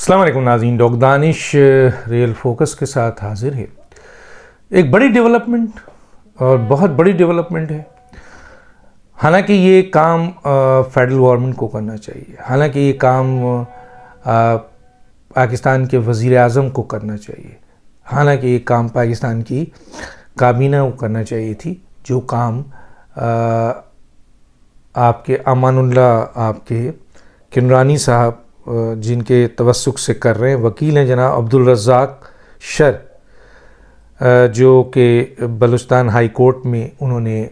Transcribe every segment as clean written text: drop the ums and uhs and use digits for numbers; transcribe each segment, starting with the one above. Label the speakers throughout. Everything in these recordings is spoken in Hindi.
Speaker 1: अस्सलाम वालेकुम नाज़रीन, डॉक्टर दानिश रियल फोकस के साथ हाजिर है। एक बड़ी डेवलपमेंट और बहुत बड़ी डेवलपमेंट है। हालांकि ये काम फेडरल गवर्नमेंट को करना चाहिए, हालांकि ये काम पाकिस्तान के वज़ीर आज़म को करना चाहिए, हालांकि ये काम पाकिस्तान की काबीना को करना चाहिए थी। जो काम आपके अमानुल्लाह आपके किमरानी साहब जिनके तवस्सुक से कर रहे हैं, वकील हैं जनाब अब्दुल रज़्ज़ाक शर, जो कि बलूचिस्तान हाई कोर्ट में उन्होंने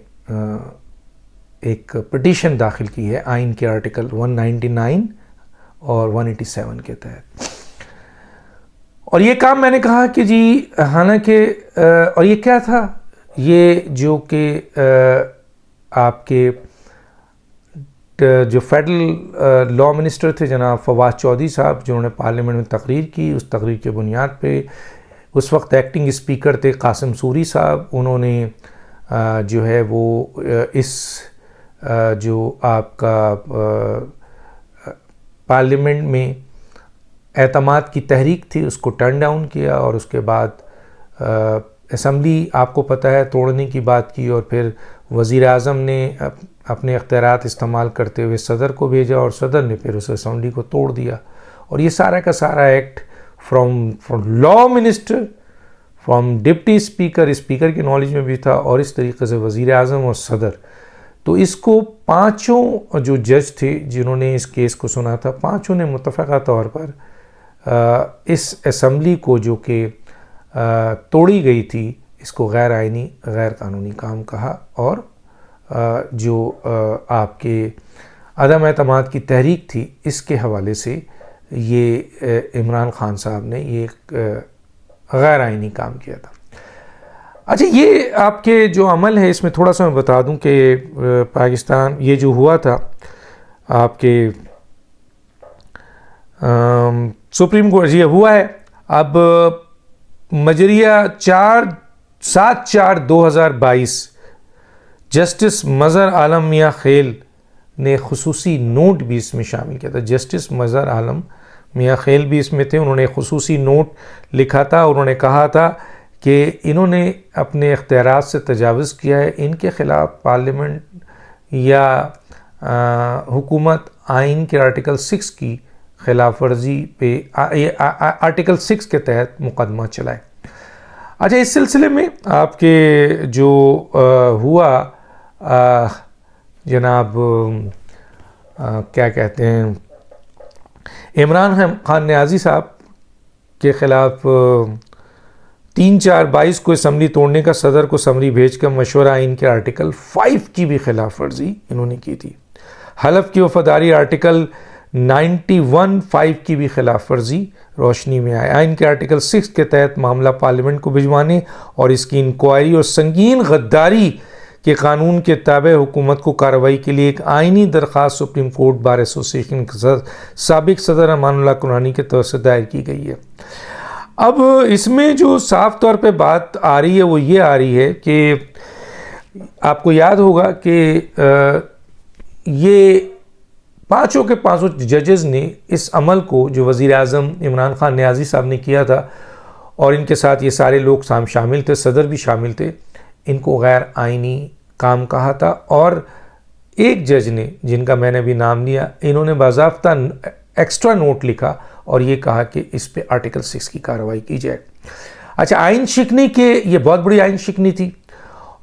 Speaker 1: एक पिटीशन दाखिल की है आइन के आर्टिकल 199 और 187 के तहत। और ये काम मैंने कहा कि जी हालांकि और ये क्या था, ये जो कि आपके जो फेडरल लॉ मिनिस्टर थे जनाब फवाद चौधरी साहब, जिन्होंने पार्लियामेंट में तकरीर की, उस तकरीर के बुनियाद पे उस वक्त एक्टिंग स्पीकर थे कासिम सूरी साहब, उन्होंने जो है वो इस जो आपका पार्लियामेंट में एतमाद की तहरीक थी उसको टर्न डाउन किया और उसके बाद असम्बली आपको पता है तोड़ने की बात की और फिर वज़ीर आज़म ने अपने अख्तियारात इस्तेमाल करते हुए सदर को भेजा और सदर ने फिर उस असम्बली को तोड़ दिया। और ये सारा का सारा act from law minister, from deputy speaker, speaker की नॉलेज में भी था और इस तरीके से वज़ीर आज़म और सदर। तो इसको पाँचों जो जज थे जिन्होंने इस केस को सुना था, पाँचों ने मुत्तफ़क़ा तौर पर इस असम्बली को जो कि तोड़ी गई थी इसको गैर आइनी, गैर कानूनी काम कहा। और जो आपके अदम एतमाद की तहरीक थी इसके हवाले से ये इमरान खान साहब ने ये गैर आइनी काम किया था। अच्छा, ये आपके जो अमल है इसमें थोड़ा सा मैं बता दूं कि पाकिस्तान ये जो हुआ था आपके सुप्रीम कोर्ट ये हुआ है अब मजरिया 7/4/2022 जस्टिस मज़हर आलम मियाँ खेल ने खुसूसी नोट भी इसमें शामिल किया था। जस्टिस मज़हर आलम मियाँ खेल भी इसमें थे। उन्होंने खुसूसी नोट लिखा था। उन्होंने कहा था कि इन्होंने अपने इख्तियारात से तजावुज़ किया है, इनके ख़िलाफ़ पार्लियामेंट या हुकूमत आइन के आर्टिकल 6 की खिलाफ वर्जी पे आर्टिकल 6 के तहत मुकदमा चलाए। अच्छा, इस सिलसिले में आपके जो हुआ जनाब क्या कहते हैं, इमरान खान नियाज़ी साहब के ख़िलाफ़ 3/4/22 को असम्बली तोड़ने का सदर को समरी भेजकर मशवरा आइन के आर्टिकल 5 की भी खिलाफ वर्जी इन्होंने की थी। हलफ की वफादारी आर्टिकल 91(5) की भी खिलाफ वर्जी रोशनी में आए। आइन के आर्टिकल 6 के तहत मामला पार्लियामेंट को भिजवाने और इसकी इंक्वायरी और संगीन गद्दारी के कानून के ताबे हुकूमत को कार्रवाई के लिए एक आइनी दरख्वास्त सुप्रीम कोर्ट बार एसोसिएशन के साबिक सदर अमानुल्लाह कुरानी के तरफ से दायर की गई है। अब इसमें जो साफ तौर पे बात आ रही है वो ये आ रही है कि आपको याद होगा कि ये पाँचों के पाँचों जजेस ने इस अमल को जो वज़ीर आज़म इमरान खान नियाज़ी साहब ने किया था और इनके साथ ये सारे लोग शामिल थे, सदर भी शामिल थे, इनको गैर आइनी काम कहा था। और एक जज ने, जिनका मैंने भी नाम लिया, इन्होंने बाज़ाब्ता एक्स्ट्रा नोट लिखा और ये कहा कि इस पे आर्टिकल 6 की कार्रवाई की जाए। अच्छा, आइन शिकनी के ये बहुत बड़ी आइन शिकनी थी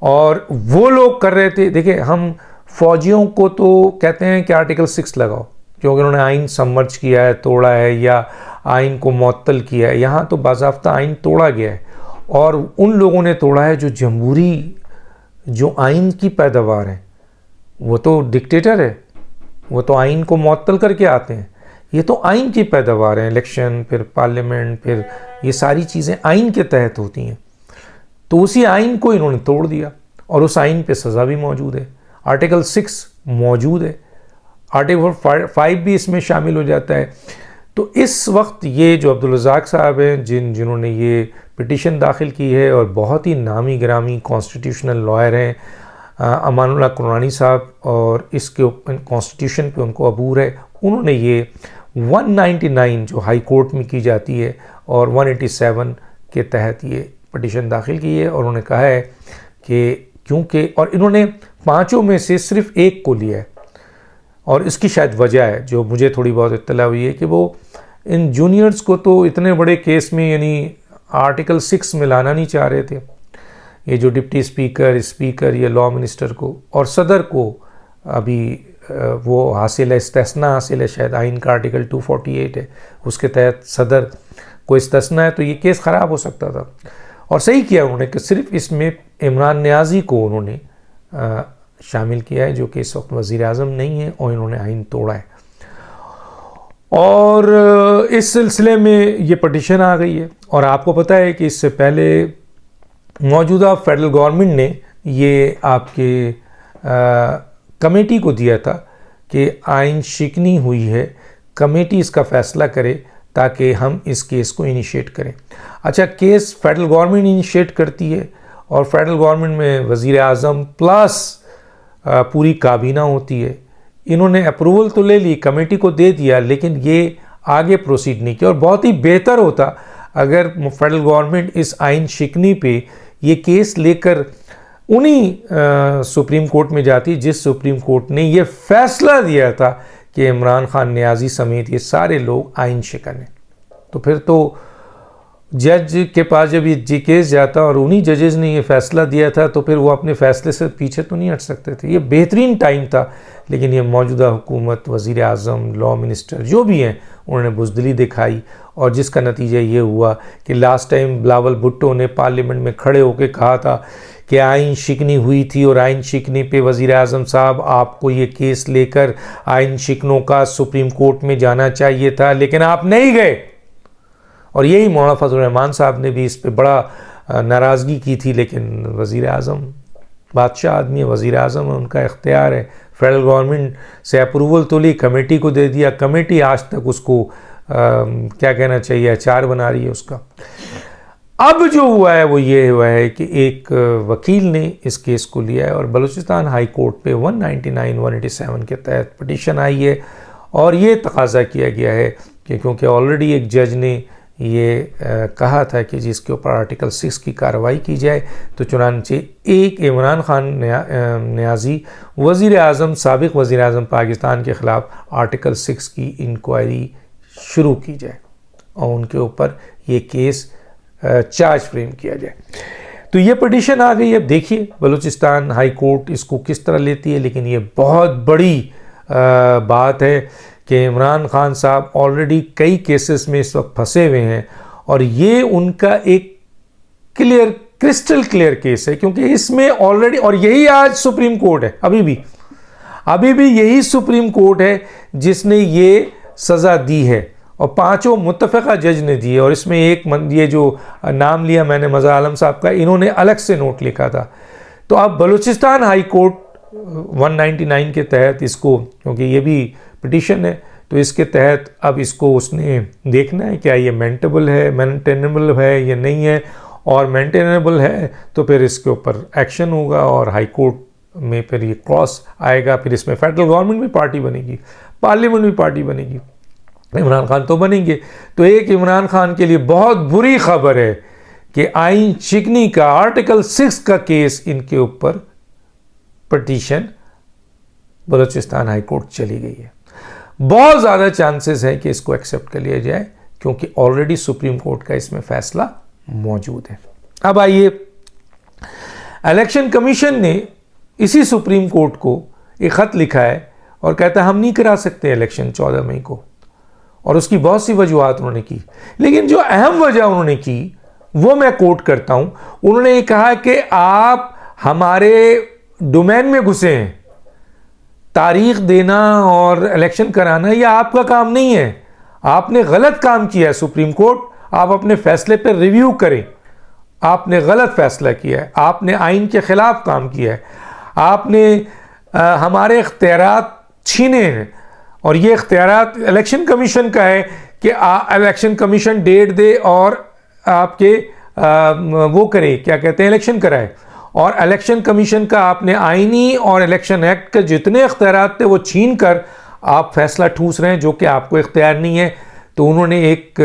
Speaker 1: और वो लोग कर रहे थे। देखिए, हम फ़ौजियों को तो कहते हैं कि आर्टिकल 6 लगाओ क्योंकि उन्होंने आइन सबमर्ज किया है, तोड़ा है या आइन को मुअत्तल किया है। यहाँ तो बाज़ाब्ता आइन तोड़ा गया है और उन लोगों ने तोड़ा है जो जमहूरी, जो आइन की पैदावार है। वो तो डिक्टेटर है, वो तो आइन को मुअत्तल करके आते हैं। ये तो आइन की पैदावार है, इलेक्शन, फिर पार्लियामेंट, फिर ये सारी चीज़ें आइन के तहत होती हैं। तो उसी आइन को इन्होंने तोड़ दिया और उस आइन पे सज़ा भी मौजूद है, आर्टिकल 6 मौजूद है, आर्टिकल 5 भी इसमें शामिल हो जाता है। तो इस वक्त ये जो अब्दुल रज़्ज़ाक साहब हैं जिन्होंने ये पिटीशन दाखिल की है और बहुत ही नामी गिरामी कॉन्स्टिट्यूशनल लॉयर हैं अमानुल्लाह कुरानी साहब, और इसके कॉन्स्टिट्यूशन पे उनको अबूर है, उन्होंने ये 199 जो हाई कोर्ट में की जाती है और 187 के तहत ये पटिशन दाखिल की है। और उन्होंने कहा है कि क्योंकि, और इन्होंने पांचों में से सिर्फ एक को लिया है, और इसकी शायद वजह है जो मुझे थोड़ी बहुत इत्तला हुई है कि वो इन जूनियर्स को तो इतने बड़े केस में यानी आर्टिकल 6 में लाना नहीं चाह रहे थे, ये जो डिप्टी स्पीकर या लॉ मिनिस्टर को और सदर को अभी वो हासिल है, इस्तेस्ना हासिल है, शायद आइन का आर्टिकल 248 है, उसके तहत सदर को इस्तेस्ना है, तो ये केस ख़राब हो सकता था। और सही किया उन्होंने कि सिर्फ इसमें इमरान नियाज़ी को उन्होंने शामिल किया है, जो कि इस वक्त वज़ीर आज़म नहीं है, और इन्होंने आइन तोड़ा है। और इस सिलसिले में ये पटिशन आ गई है। और आपको पता है कि इससे पहले मौजूदा फेडरल गवर्नमेंट ने ये आपके कमेटी को दिया था कि आइन शिकनी हुई है, कमेटी इसका फ़ैसला करे ताकि हम इस केस को इनिशिएट करें। अच्छा, केस फेडरल गवर्नमेंट इनिशिएट करती है और फेडरल गवर्नमेंट में वज़ीर आज़म प्लस पूरी काबीना होती है। इन्होंने अप्रूवल तो ले ली, कमेटी को दे दिया, लेकिन ये आगे प्रोसीड नहीं किया। और बहुत ही बेहतर होता अगर फेडरल गवर्नमेंट इस आइन शिकनी पे ये केस लेकर उन्हीं सुप्रीम कोर्ट में जाती जिस सुप्रीम कोर्ट ने ये फैसला दिया था कि इमरान खान नियाज़ी समेत ये सारे लोग आइन शिकन हैं। तो फिर तो जज के पास जब ये केस जाता और उन्हीं जजेस ने ये फैसला दिया था, तो फिर वो अपने फैसले से पीछे तो नहीं हट सकते थे। ये बेहतरीन टाइम था, लेकिन ये मौजूदा हुकूमत, वज़ीर आज़म, लॉ मिनिस्टर जो भी हैं, उन्होंने बुज़दिली दिखाई, और जिसका नतीजा ये हुआ कि लास्ट टाइम बिलावल भुट्टो ने पार्लियामेंट में खड़े होकर कहा था कि आइन शिकनी हुई थी और आइन शिकनी पे वज़ीर आज़म साहब आपको ये केस लेकर आइन शिकनों का सुप्रीम कोर्ट में जाना चाहिए था, लेकिन आप नहीं गए। और यही मौलाना फजल रहमान साहब ने भी इस पे बड़ा नाराज़गी की थी, लेकिन वज़ीर आज़म बादशाह आदमी है, वज़ीर आज़म है, उनका इख्तियार है। फेडरल गवर्नमेंट से अप्रूवल तो ली, कमेटी को दे दिया, कमेटी आज तक उसको क्या कहना चाहिए, अचार बना रही है उसका। अब जो हुआ है वो ये हुआ है कि एक वकील ने इस केस को लिया है और बलूचिस्तान हाई कोर्ट पे 199 187 के तहत पटिशन आई है, और ये तकाजा किया गया है कि क्योंकि ऑलरेडी एक जज ने ये कहा था कि जिसके ऊपर आर्टिकल 6 की कार्रवाई की जाए, तो चुनांचे एक इमरान खान नियाज़ी वज़ीर आज़म, साबिक़ वज़ीर आज़म पाकिस्तान के ख़िलाफ़ आर्टिकल 6 की इंक्वायरी शुरू की जाए और उनके ऊपर ये केस चार्ज फ्रेम किया जाए। तो ये पटिशन आ गई। अब देखिए बलूचिस्तान हाई कोर्ट इसको किस तरह लेती है, लेकिन ये बहुत बड़ी बात है कि इमरान खान साहब ऑलरेडी कई केसेस में इस वक्त फंसे हुए हैं, और ये उनका एक क्रिस्टल क्लियर केस है, क्योंकि इसमें ऑलरेडी, और यही आज सुप्रीम कोर्ट है, अभी भी यही सुप्रीम कोर्ट है जिसने ये सज़ा दी है, और पांचों मुत्तफ़क़ा जज ने दी है। और इसमें एक ये जो नाम लिया मैंने मज़ा आलम साहब का, इन्होंने अलग से नोट लिखा था। तो अब बलूचिस्तान हाई कोर्ट 199 के तहत इसको, क्योंकि ये भी पिटीशन है, तो इसके तहत अब इसको उसने देखना है क्या ये मेंटेनेबल है या नहीं है, और मेंटेनेबल है तो फिर इसके ऊपर एक्शन होगा और हाई कोर्ट में फिर ये क्रॉस आएगा। फिर इसमें फेडरल गवर्नमेंट भी पार्टी बनेगी, पार्लियामेंट भी पार्टी बनेगी, इमरान खान तो बनेंगे। तो एक इमरान खान के लिए बहुत बुरी खबर है कि आइन शिकनी का आर्टिकल 6 का केस इनके ऊपर पटिशन बलूचिस्तान हाई कोर्ट चली गई है। बहुत ज़्यादा चांसेस है कि इसको एक्सेप्ट कर लिया जाए, क्योंकि ऑलरेडी सुप्रीम कोर्ट का इसमें फैसला मौजूद है। अब आइए, इलेक्शन कमीशन ने इसी सुप्रीम कोर्ट को एक ख़त लिखा है और कहता है हम नहीं करा सकते इलेक्शन 14 मई को, और उसकी बहुत सी वजूहत उन्होंने की, लेकिन जो अहम वजह उन्होंने की वो मैं कोट करता हूं। उन्होंने ये कहा कि आप हमारे डोमेन में घुसे हैं, तारीख देना और इलेक्शन कराना ये आपका काम नहीं है, आपने गलत काम किया है। सुप्रीम कोर्ट, आप अपने फैसले पर रिव्यू करें, आपने गलत फैसला किया है, आपने आइन के खिलाफ काम किया है, आपने हमारे इख्तियारात छीने हैं, और ये इख्तियारात इलेक्शन कमीशन का है कि इलेक्शन कमीशन डेट दे और आपके वो करे, क्या कहते हैं, इलेक्शन कराए। और इलेक्शन कमीशन का आपने आईनी और इलेक्शन एक्ट के जितने इख्तियारात थे वो छीन कर आप फैसला ठूस रहे हैं जो कि आपको इख्तियार नहीं है। तो उन्होंने एक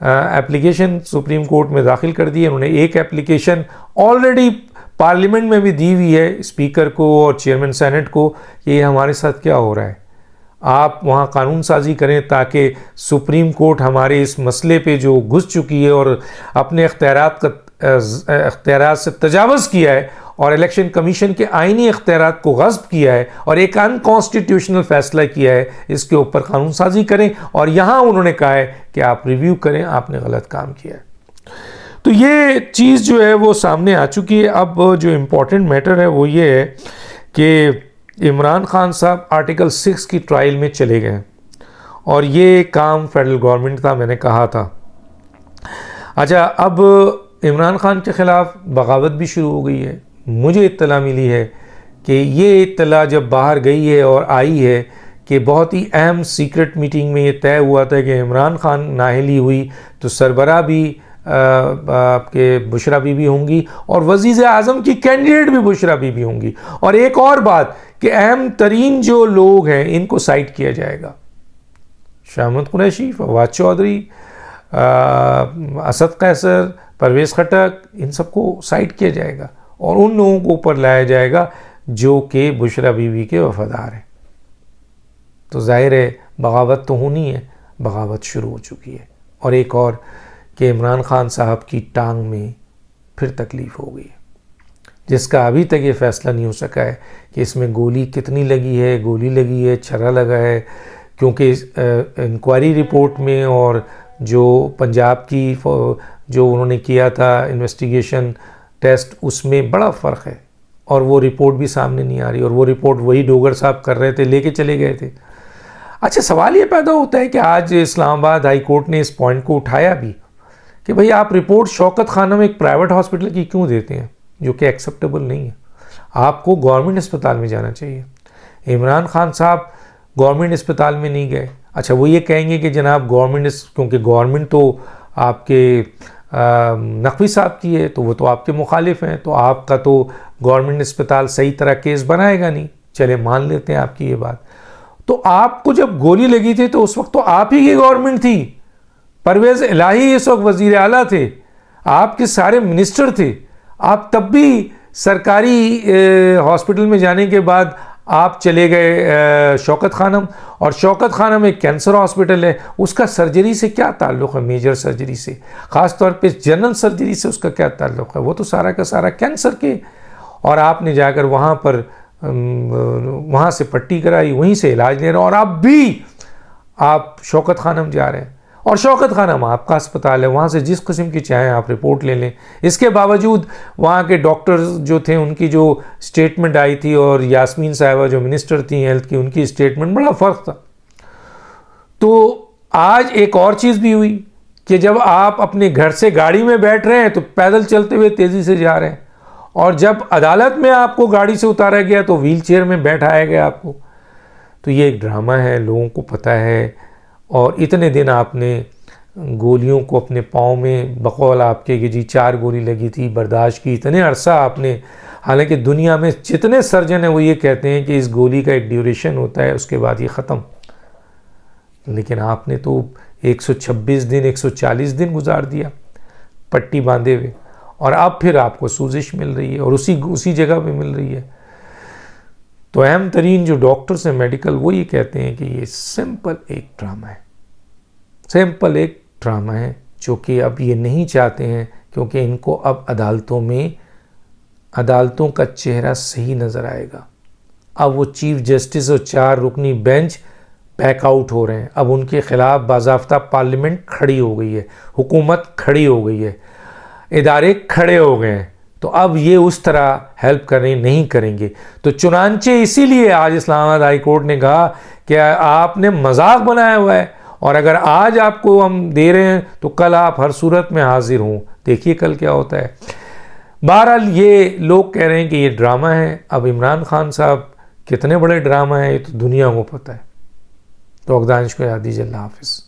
Speaker 1: एप्लीकेशन सुप्रीम कोर्ट में दाखिल कर दी है। उन्होंने एक एप्लीकेशन ऑलरेडी पार्लियामेंट में भी दी हुई है स्पीकर को और चेयरमैन सेनेट को कि ये हमारे साथ क्या हो रहा है। आप वहाँ कानून साजी करें ताकि सुप्रीम कोर्ट हमारे इस मसले पे जो घुस चुकी है और अपने इख्तियारात से तजावज़ किया है और इलेक्शन कमीशन के आईनी इख्तियारात को गस्ब किया है और एक अनकॉन्स्टिट्यूशनल फैसला किया है, इसके ऊपर कानून साजी करें। और यहाँ उन्होंने कहा है कि आप रिव्यू करें, आपने गलत काम किया है। तो ये चीज़ जो है वो सामने आ चुकी है। अब जो इम्पोर्टेंट मैटर है वो ये है कि इमरान खान साहब आर्टिकल 6 की ट्रायल में चले गए और ये काम फेडरल गवर्नमेंट का मैंने कहा था। अच्छा, अब इमरान खान के ख़िलाफ़ बगावत भी शुरू हो गई है। मुझे इत्तला मिली है कि ये इत्तला जब बाहर गई है और आई है कि बहुत ही अहम सीक्रेट मीटिंग में ये तय हुआ था कि इमरान खान नाअहली हुई तो सरबराह भी आपके बुशरा बीबी होंगी और वज़ीर आज़म की कैंडिडेट भी बुशरा बीबी होंगी। और एक और बात कि अहम तरीन जो लोग हैं इनको साइड किया जाएगा, शाहमद कुरैशी, फवाद चौधरी, असद कैसर, परवेज़ खटक, इन सबको साइड किया जाएगा और उन लोगों को ऊपर लाया जाएगा जो कि बुशरा बीवी के वफादार हैं। तो जाहिर है बगावत तो होनी है, बगावत शुरू हो चुकी है। और एक और कि इमरान खान साहब की टांग में फिर तकलीफ़ हो गई है, जिसका अभी तक ये फ़ैसला नहीं हो सका है कि इसमें गोली कितनी लगी है, गोली लगी है, छर्रा लगा है, क्योंकि इंक्वायरी रिपोर्ट में और जो पंजाब की जो उन्होंने किया था इन्वेस्टिगेशन टेस्ट, उसमें बड़ा फ़र्क है और वो रिपोर्ट भी सामने नहीं आ रही। और वो रिपोर्ट वही डोगर साहब कर रहे थे, लेके चले गए थे। अच्छा, सवाल ये पैदा होता है कि आज इस्लामाबाद हाई कोर्ट ने इस पॉइंट को उठाया भी कि भाई आप रिपोर्ट शौकत खानम एक प्राइवेट हॉस्पिटल की क्यों देते हैं, जो कि एक्सेप्टेबल नहीं है। आपको गवर्नमेंट अस्पताल में जाना चाहिए। इमरान खान साहब गवर्नमेंट अस्पताल में नहीं गए। अच्छा, वो ये कहेंगे कि जनाब गवर्नमेंट, क्योंकि गवर्नमेंट तो आपके नकवी साहब की है, तो वो तो आपके मुखालिफ हैं, तो आपका तो गवर्नमेंट अस्पताल सही तरह केस बनाएगा नहीं। चले मान लेते हैं आपकी ये बात। तो आपको जब गोली लगी थी तो उस वक्त तो आप ही की गवर्नमेंट थी, परवेज़ इलाही इस वक्त वज़ीर आला थे, आपके सारे मिनिस्टर थे। आप तब भी सरकारी हॉस्पिटल में जाने के बाद आप चले गए शौकत खानम, और शौकत खानम एक कैंसर हॉस्पिटल है, उसका सर्जरी से क्या ताल्लुक़ है, मेजर सर्जरी से, ख़ास तौर पे जनरल सर्जरी से उसका क्या ताल्लुक़ है, वो तो सारा का सारा कैंसर के। और आपने जाकर वहाँ पर वहाँ से पट्टी कराई, वहीं से इलाज ले रहे हैं, और अब भी आप शौकत खानम जा रहे हैं। और शौकत खानम आपका अस्पताल है, वहाँ से जिस किस्म की चाहें आप रिपोर्ट ले लें। इसके बावजूद वहाँ के डॉक्टर्स जो थे, उनकी जो स्टेटमेंट आई थी, और यास्मीन साहिबा जो मिनिस्टर थी हेल्थ की, उनकी स्टेटमेंट, बड़ा फ़र्क था। तो आज एक और चीज़ भी हुई कि जब आप अपने घर से गाड़ी में बैठ रहे हैं तो पैदल चलते हुए तेज़ी से जा रहे हैं, और जब अदालत में आपको गाड़ी से उतारा गया तो व्हील चेयर में बैठाया गया आपको। तो ये एक ड्रामा है, लोगों को पता है। और इतने दिन आपने गोलियों को अपने पाँव में, बकौल आपके कि जी 4 गोली लगी थी, बर्दाश्त की। इतने अरसा आपने, हालांकि दुनिया में जितने सर्जन हैं वो ये कहते हैं कि इस गोली का एक ड्यूरेशन होता है, उसके बाद ये ख़त्म, लेकिन आपने तो 126 दिन 140 दिन गुजार दिया पट्टी बांधे हुए, और अब फिर आपको सूजिश मिल रही है और उसी जगह पे मिल रही है। तो अहम तरीन जो डॉक्टर्स हैं मेडिकल, वो ये कहते हैं कि ये सिंपल एक ड्रामा है, सिंपल एक ड्रामा है, जो कि अब ये नहीं चाहते हैं, क्योंकि इनको अब अदालतों का चेहरा सही नज़र आएगा। अब वो चीफ जस्टिस और 4 रुकनी बेंच बैकआउट हो रहे हैं। अब उनके ख़िलाफ़ बाज़ाफ्ता पार्लियामेंट खड़ी हो गई है, हुकूमत खड़ी हो गई है, इदारे खड़े हो गए हैं। तो अब ये उस तरह हेल्प नहीं करेंगे। तो चुनांचे इसीलिए आज इस्लामाबाद हाई कोर्ट ने कहा कि आपने मजाक बनाया हुआ है, और अगर आज आपको हम दे रहे हैं तो कल आप हर सूरत में हाजिर हों। देखिए कल क्या होता है। बहरहाल ये लोग कह रहे हैं कि ये ड्रामा है। अब इमरान खान साहब कितने बड़े ड्रामा है ये तो दुनिया को पता है। तो अगदानिश को याद दीजिए। अल्लाह हाफिज़।